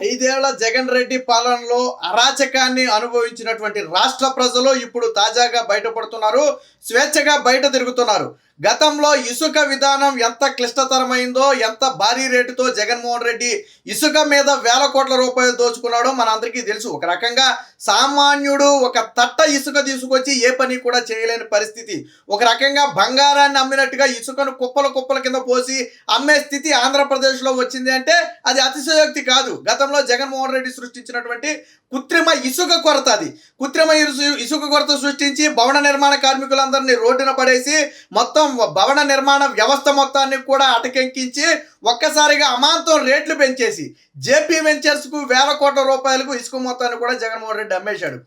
ఐదేళ్ల జగన్ రెడ్డి పాలనలో అరాచకాన్ని అనుభవించినటువంటి రాష్ట్ర ప్రజలు ఇప్పుడు తాజాగా బయటపడుతున్నారు. స్వేచ్ఛగా బయట తిరుగుతున్నారు. గతంలో ఇసుక విధానం ఎంత క్లిష్టతరమైందో, ఎంత భారీ రేటుతో జగన్మోహన్ రెడ్డి ఇసుక మీద వేల కోట్ల రూపాయలు దోచుకున్నాడో మనందరికీ తెలుసు. ఒక రకంగా సామాన్యుడు ఒక తట్ట ఇసుక తీసుకొచ్చి ఏ పని కూడా చేయలేని పరిస్థితి. ఒక రకంగా బంగారాన్ని అమ్మినట్టుగా ఇసుకను కుప్పల కుప్పల కింద పోసి అమ్మే స్థితి ఆంధ్రప్రదేశ్లో వచ్చింది అంటే అది అతిశయోక్తి కాదు. గతంలో జగన్మోహన్ రెడ్డి సృష్టించినటువంటి కృత్రిమ ఇసుక కొరత అది. కృత్రిమ ఇసుక కొరత సృష్టించి భవన నిర్మాణ కార్మికులందరినీ రోడ్డున పడేసి మొత్తం భవన నిర్మాణ వ్యవస్థ మొత్తాన్ని కూడా అటకెక్కించి ఒక్కసారిగా అమాంతం రేట్లు పెంచేసి జేపీ వెంచర్స్కు వేల కోట్ల రూపాయలకు ఇసుక మొత్తాన్ని కూడా జగన్మోహన్ రెడ్డి అమ్మేశాడు.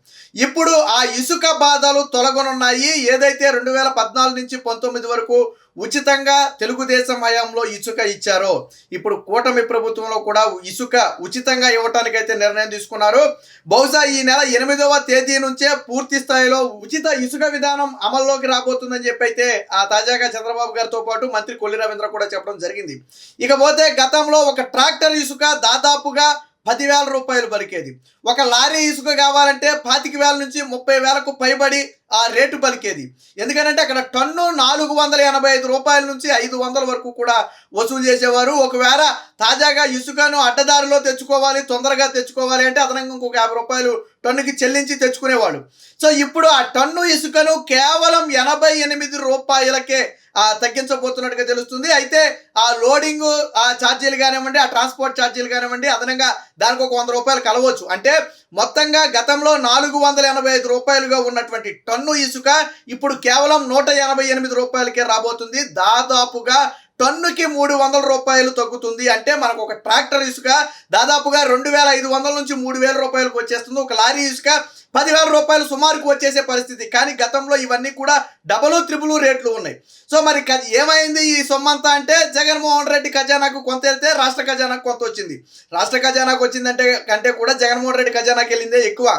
ఇప్పుడు ఆ ఇసుక బాధలు తొలగనున్నాయి. ఏదైతే 2014 నుంచి 19 వరకు ఉచితంగా తెలుగుదేశం హయాంలో ఇసుక ఇచ్చారో, ఇప్పుడు కూటమి ప్రభుత్వంలో కూడా ఇసుక ఉచితంగా ఇవ్వటానికైతే నిర్ణయం తీసుకున్నారు. బహుశా ఈ నెల 8వ తేదీ నుంచే పూర్తి స్థాయిలో ఉచిత ఇసుక విధానం అమల్లోకి రాబోతుందని చెప్పి అయితే తాజాగా చంద్రబాబు గారితో పాటు మంత్రి కొల్లి రవీంద్ర కూడా చెప్పడం జరిగింది. ఇకపోతే గతంలో ఒక ట్రాక్టర్ ఇసుక దాదాపుగా 10,000 రూపాయలు పలికేది. ఒక లారీ ఇసుక కావాలంటే 25,000 నుంచి 30,000కు పైబడి ఆ రేటు పలికేది. ఎందుకంటే అక్కడ టన్ను 485 రూపాయల నుంచి 500 వరకు కూడా వసూలు చేసేవారు. ఒకవేళ తాజాగా ఇసుకను అడ్డదారిలో తెచ్చుకోవాలి, తొందరగా తెచ్చుకోవాలి అంటే అదనంగా ఇంకొక 50 రూపాయలు టన్నుకి చెల్లించి తెచ్చుకునేవాడు. సో ఇప్పుడు ఆ టన్ను ఇసుకను కేవలం 88 రూపాయలకే తగ్గించబోతున్నట్టుగా తెలుస్తుంది. అయితే ఆ లోడింగ్ ఆ ఛార్జీలు కానివ్వండి, ఆ ట్రాన్స్పోర్ట్ ఛార్జీలు కానివ్వండి, అదనంగా దానికి ఒక 100 రూపాయలు కలవచ్చు. అంటే మొత్తంగా గతంలో 485 రూపాయలుగా ఉన్నటువంటి టన్ను ఇసుక ఇప్పుడు కేవలం 188 రూపాయలకే రాబోతుంది. దాదాపుగా టన్నుకి 300 రూపాయలు తగ్గుతుంది. అంటే మనకు ఒక ట్రాక్టర్ ఇసుక దాదాపుగా 2,500 నుంచి 3,000 రూపాయలకు వచ్చేస్తుంది. ఒక లారీ ఇసుక 10,000 రూపాయలు సుమారుకు వచ్చేసే పరిస్థితి. కానీ గతంలో ఇవన్నీ కూడా డబుల్ త్రిబుల్ రేట్లు ఉన్నాయి. సో మరి ఏమైంది ఈ సొమ్మంతా అంటే జగన్మోహన్ రెడ్డి ఖజానాకు కొంత వెళ్తే రాష్ట్ర ఖజానాకు కొంత వచ్చింది. రాష్ట్ర ఖజానాకు వచ్చిందంటే కంటే కూడా జగన్మోహన్ రెడ్డి ఖజానాకి వెళ్ళిందే ఎక్కువ.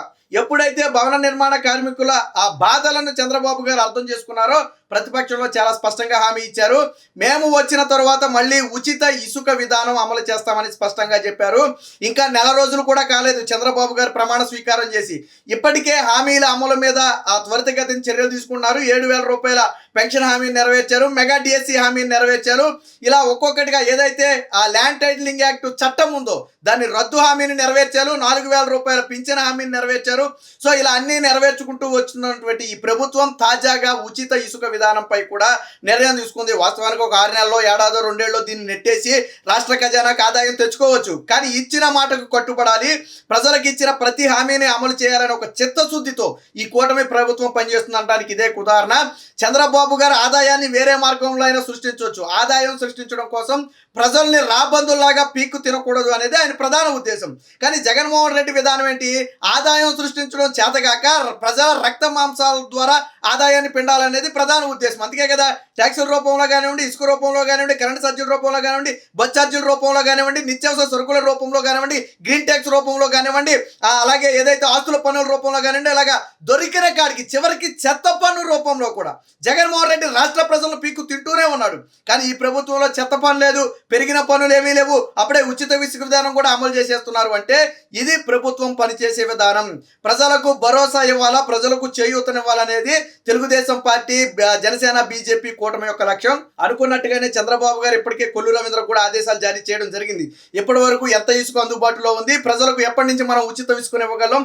ఎప్పుడైతే భవన నిర్మాణ కార్మికుల ఆ బాధలను చంద్రబాబు గారు అర్థం చేసుకున్నారో ప్రతిపక్షంలో చాలా స్పష్టంగా హామీ ఇచ్చారు. మేము వచ్చిన తర్వాత మళ్ళీ ఉచిత ఇసుక విధానం అమలు చేస్తామని స్పష్టంగా చెప్పారు. ఇంకా నెల రోజులు కూడా కాలేదు చంద్రబాబు గారు ప్రమాణ స్వీకారం చేసి. ఇప్పటికే హామీల అమలు మీద త్వరితగతిన చర్యలు తీసుకున్నారు. 7,000 రూపాయల పెన్షన్ హామీని నెరవేర్చారు. మెగా డిఎస్సి హామీని నెరవేర్చారు. ఇలా ఒక్కొక్కటిగా ఏదైతే ఆ ల్యాండ్ టైటిలింగ్ యాక్ట్ చట్టం ఉందో దాన్ని రద్దు హామీని నెరవేర్చారు. 4,000 రూపాయల పింఛన్ హామీని నెరవేర్చారు. సో ఇలా అన్నీ నెరవేర్చుకుంటూ వచ్చినటువంటి ఈ ప్రభుత్వం తాజాగా ఉచిత ఇసుక విధానంపై కూడా నిర్ణయం తీసుకుంది. వాస్తవానికి ఒక 6 నెలల్లో, ఏడాదో, 2 ఏళ్ళలో దీన్ని నెట్టేసి రాష్ట్ర ఖజానాకు ఆదాయం తెచ్చుకోవచ్చు. కానీ ఇచ్చిన మాటకు కట్టుబడాలి, ప్రజలకు ఇచ్చిన ప్రతి హామీని అమలు చేయాలని ఒక చిత్తశుద్ధితో ఈ కూటమి ప్రభుత్వం పనిచేస్తుందనడానికి ఇదే ఉదాహరణ. చంద్రబాబు గారు ఆదాయాన్ని వేరే మార్గంలో అయినా సృష్టించవచ్చు. ఆదాయం సృష్టించడం కోసం ప్రజల్ని రాబందుల్లాగా పీక్కు తినకూడదు అనేది ఆయన ప్రధాన ఉద్దేశం. కానీ జగన్మోహన్ రెడ్డి విధానం ఏంటి? ఆదాయం సృష్టించడం చేతగాక ప్రజల రక్త మాంసాల ద్వారా ఆదాయాన్ని పిండాలనేది ప్రధాన ఉద్దేశం. అందుకే కదా ట్యాక్సుల రూపంలో కానివ్వండి, ఇసుక రూపంలో కానివ్వండి, కరెంట్ ఛార్జీల రూపంలో కానివ్వండి, బస్ ఛార్జీల రూపంలో కానివ్వండి, నిత్యావసర సరుకుల రూపంలో కానివ్వండి, గ్రీన్ ట్యాక్స్ రూపంలో కానివ్వండి, అలాగే ఏదైతే ఆస్తుల పన్నుల రూపంలో కానివ్వండి, అలాగా దొరికిన కాడికి చివరికి చెత్త పన్ను రూపంలో కూడా జగన్మోహన్ రెడ్డి రాష్ట్ర ప్రజలను పీక్కు తింటూనే ఉన్నాడు. కానీ ఈ ప్రభుత్వంలో చెత్త పన్ను లేదు, పెరిగిన పన్నులు ఏమీ లేవు, అప్పుడే ఉచిత ఇసుక విధానం కూడా అమలు చేసేస్తున్నారు. అంటే ఇది ప్రభుత్వం పనిచేసే విధానం. ప్రజలకు భరోసా ఇవ్వాలా, ప్రజలకు చేయూతనివ్వాలనేది తెలుగుదేశం పార్టీ, జనసేన, బీజేపీ కూటమి యొక్క లక్ష్యం. అనుకున్నట్టుగానే చంద్రబాబు గారు ఇప్పటికే కొల్లు రవీంద్ర కూడా ఆదేశాలు జారీ చేయడం జరిగింది. ఇప్పటి వరకు ఎంత ఇసుక అందుబాటులో ఉంది, ప్రజలకు ఎప్పటి నుంచి మనం ఉచిత ఇసుకను ఇవ్వగలం,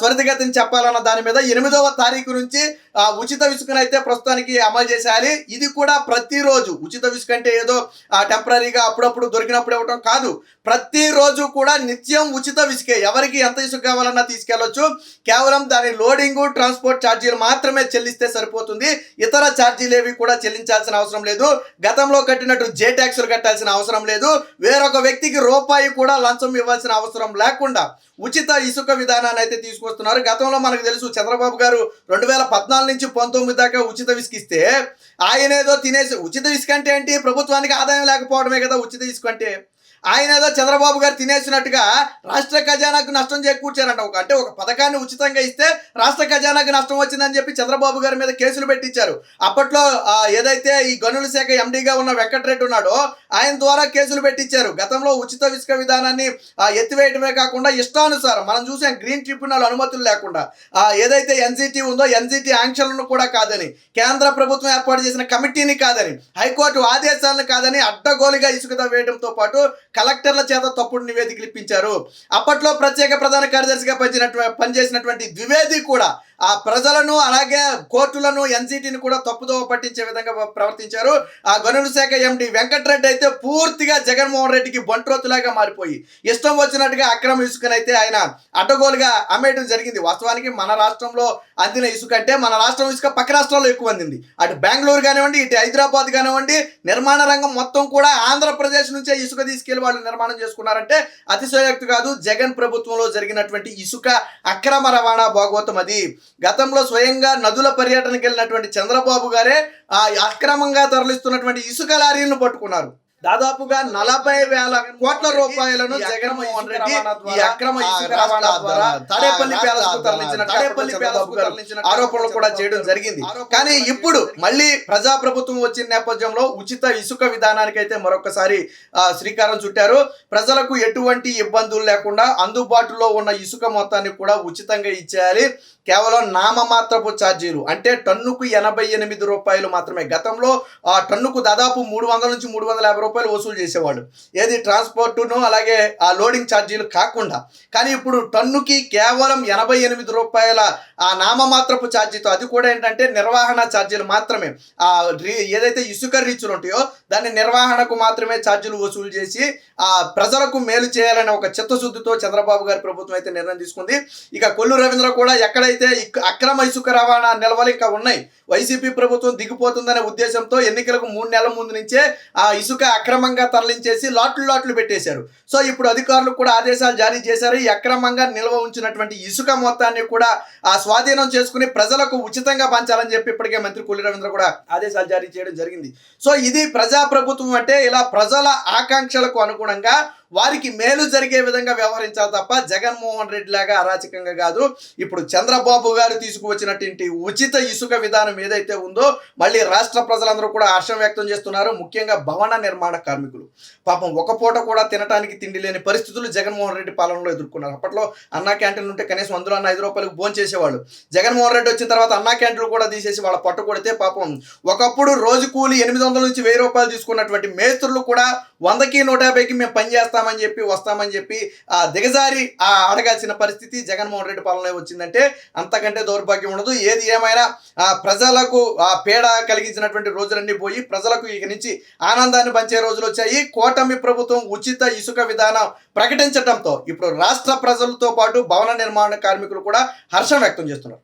త్వరితగతిని చెప్పాలన్న దాని మీద 8వ తారీఖు నుంచి ఉచిత ఇసుకనైతే ప్రస్తుతానికి అమలు చేసేయాలి. ఇది కూడా ప్రతిరోజు ఉచిత ఇసుక అంటే ఏదో టెంపరీగా అప్పుడప్పుడు దొరికినప్పుడు ఇవ్వటం కాదు. ప్రతిరోజు కూడా నిత్యం ఉచిత ఇసుకే. ఎవరికి ఎంత ఇసుక కావాలన్నా తీసుకెళ్లొచ్చు. కేవలం దాని లోడింగు, ట్రాన్స్పోర్ట్ ఛార్జీలు మాత్రమే చెల్లిస్తే సరిపోతుంది. ఇతర ఛార్జీలు ఏవి కూడా చెల్లించాల్సిన అవసరం లేదు. గతంలో కట్టినట్టు జే ట్యాక్సులు కట్టాల్సిన అవసరం లేదు. వేరొక వ్యక్తికి రూపాయి కూడా లంచం ఇవ్వాల్సిన అవసరం లేకుండా ఉచిత ఇసుక విధానాన్ని అయితే తీసుకొస్తున్నారు. గతంలో మనకు తెలుసు చంద్రబాబు గారు 2014 నుంచి 19 దాకా ఉచిత ఇసుక ఇస్తే ఆయన ఏదో తినేసి, ఉచిత ఇసుక అంటే ఏంటి? ప్రభుత్వానికి ఆదాయం లేకపోవడమే కదా ఉచిత ఇసుక అంటే. ఆయన ఏదో చంద్రబాబు గారు తినేసినట్టుగా రాష్ట్ర ఖజానాకు నష్టం చేకూర్చారంట. ఒక పథకాన్ని ఉచితంగా ఇస్తే రాష్ట్ర ఖజానాకు నష్టం వచ్చిందని చెప్పి చంద్రబాబు గారి మీద కేసులు పెట్టించారు. అప్పట్లో ఏదైతే ఈ గనుల శాఖ ఎండీగా ఉన్న వెంకటరెడ్డి ఉన్నాడో ఆయన ద్వారా కేసులు పెట్టించారు. గతంలో ఉచిత ఇసుక విధానాన్ని ఎత్తివేయడమే కాకుండా ఇష్టానుసారం మనం చూసాం, గ్రీన్ ట్రిబ్యునల్ అనుమతులు లేకుండా ఏదైతే ఎన్జిటి ఉందో ఎన్జిటి ఆంక్షలను కూడా కాదని, కేంద్ర ప్రభుత్వం ఏర్పాటు చేసిన కమిటీని కాదని, హైకోర్టు ఆదేశాలను కాదని అడ్డగోలుగా ఇసుక వేయడంతో పాటు కలెక్టర్ల చేత తప్పుడు నివేదికలు ఇప్పించారు. అప్పట్లో ప్రత్యేక ప్రధాన కార్యదర్శిగా పనిచేసినటువంటి ద్వివేది కూడా ఆ ప్రజలను అలాగే కోర్టులను ఎన్జిటిని కూడా తప్పుదోవ పట్టించే విధంగా ప్రవర్తించారు. ఆ గనుల శాఖ ఎండి వెంకటరెడ్డి అయితే పూర్తిగా జగన్మోహన్ రెడ్డికి బంట్రోతులాగా మారిపోయి ఇష్టం వచ్చినట్టుగా అక్రమ ఇసుకనైతే ఆయన అడ్డగోలుగా అమ్మేయడం జరిగింది. వాస్తవానికి మన రాష్ట్రంలో అందిన ఇసుక అంటే మన రాష్ట్రం ఇసుక పక్క రాష్ట్రాల్లో ఎక్కువ అందింది. అటు బెంగళూరు కానివ్వండి, ఇటు హైదరాబాద్ కానివ్వండి, నిర్మాణ రంగం మొత్తం కూడా ఆంధ్రప్రదేశ్ నుంచే ఇసుక తీసుకెళ్లి వాళ్ళు నిర్మాణం చేసుకున్నారంటే అతిశయోక్తి కాదు. జగన్ ప్రభుత్వంలో జరిగినటువంటి ఇసుక అక్రమ రవాణా భాగవతం అది. గతంలో స్వయంగా నదుల పర్యటనకి వెళ్ళినటువంటి చంద్రబాబు గారే అక్రమంగా తరలిస్తున్నటువంటి ఇసుక లారీలను పట్టుకున్నారు. దాదాపుగా 40,000 కోట్ల రూపాయలను జగన్మోహన్ రెడ్డి ఈ అక్రమ ఇసుక రవాణా ద్వారా తాడేపల్లి ప్యాలెస్కు తరలించిన ఆరోపణలు కూడా చేయడం జరిగింది. కానీ ఇప్పుడు మళ్ళీ ప్రజాప్రభుత్వం వచ్చిన నేపథ్యంలో ఉచిత ఇసుక విధానానికి అయితే మరొకసారి శ్రీకారం చుట్టారు. ప్రజలకు ఎటువంటి ఇబ్బందులు లేకుండా అందుబాటులో ఉన్న ఇసుక మొత్తాన్ని కూడా ఉచితంగా ఇచ్చేయాలి. కేవలం నామమాత్రపు ఛార్జీలు అంటే టన్నుకు 88 రూపాయలు మాత్రమే. గతంలో ఆ టన్నుకు దాదాపు 300 నుంచి 350 రూపాయలు వసూలు చేసేవాళ్ళు, ఏది ట్రాన్స్పోర్టును అలాగే ఆ లోడింగ్ ఛార్జీలు కాకుండా. కానీ ఇప్పుడు టన్నుకి కేవలం 88 రూపాయల ఆ నామమాత్రపు ఛార్జీతో, అది కూడా ఏంటంటే నిర్వహణ ఛార్జీలు మాత్రమే, ఏదైతే ఇసుక రీచులు ఉంటాయో దాన్ని నిర్వహణకు మాత్రమే ఛార్జీలు వసూలు చేసి ప్రజలకు మేలు చేయాలనే ఒక చిత్తశుద్ధితో చంద్రబాబు గారి ప్రభుత్వం అయితే నిర్ణయం తీసుకుంది. ఇక కొల్లు రవీంద్ర కూడా ఎక్కడైతే అక్రమ ఇసుక రవాణా నిల్వలు ఇంకా ఉన్నాయి, వైసీపీ ప్రభుత్వం దిగిపోతుందనే ఉద్దేశంతో ఎన్నికలకు 3 నెలల ముందు నుంచే ఆ ఇసుక అక్రమంగా తరలించేసి లాట్లు పెట్టేశారు. సో ఇప్పుడు అధికారులు కూడా ఆదేశాలు జారీ చేశారు. ఈ అక్రమంగా నిల్వ ఉంచినటువంటి ఇసుక మొత్తాన్ని కూడా స్వాధీనం చేసుకుని ప్రజలకు ఉచితంగా పంచాలని చెప్పి ఇప్పటికే మంత్రి కొల్లు రవీంద్ర కూడా ఆదేశాలు జారీ చేయడం జరిగింది. సో ఇది ప్రజాప్రభుత్వం అంటే ఇలా ప్రజల ఆకాంక్షలకు అనుగుణంగా వారికి మేలు జరిగే విధంగా వ్యవహరించాలి తప్ప జగన్మోహన్ రెడ్డి లాగా అరాచకంగా కాదు. ఇప్పుడు చంద్రబాబు గారు తీసుకువచ్చినటువంటి ఉచిత ఇసుక విధానం ఏదైతే ఉందో మళ్ళీ రాష్ట్ర ప్రజలందరూ కూడా హర్షం వ్యక్తం చేస్తున్నారు. ముఖ్యంగా భవన నిర్మాణ కార్మికులు పాపం ఒక పూట కూడా తినడానికి తిండి లేని పరిస్థితులు జగన్మోహన్ రెడ్డి పాలనలో ఎదుర్కొన్నారు. అప్పట్లో అన్నా క్యాంటీన్లు ఉంటే కనీసం అందులో 5 రూపాయలకు భోజనం చేసేవాళ్ళు. జగన్మోహన్ రెడ్డి వచ్చిన తర్వాత అన్నా క్యాంటీన్లు కూడా తీసేసి వాళ్ళ పట్టు కొడితే పాపం ఒకప్పుడు రోజు కూలి 800 నుంచి 1000 రూపాయలు తీసుకున్నటువంటి మేస్త్రులు కూడా 100కి 150కి మేము పని చేస్తామని చెప్పి వస్తామని చెప్పి దిగజారి అడగాల్సిన పరిస్థితి జగన్మోహన్ రెడ్డి పాలన వచ్చిందంటే అంతకంటే దౌర్భాగ్యం ఉండదు. ఏది ఏమైనా ప్రజలకు పీడ కలిగించినటువంటి రోజులన్నీ పోయి ప్రజలకు ఇక నుంచి ఆనందాన్ని పంచే రోజులు వచ్చాయి. కూటమి ప్రభుత్వం ఉచిత ఇసుక విధానం ప్రకటించడంతో ఇప్పుడు రాష్ట్ర ప్రజలతో పాటు భవన నిర్మాణ కార్మికులు కూడా హర్షం వ్యక్తం చేస్తున్నారు.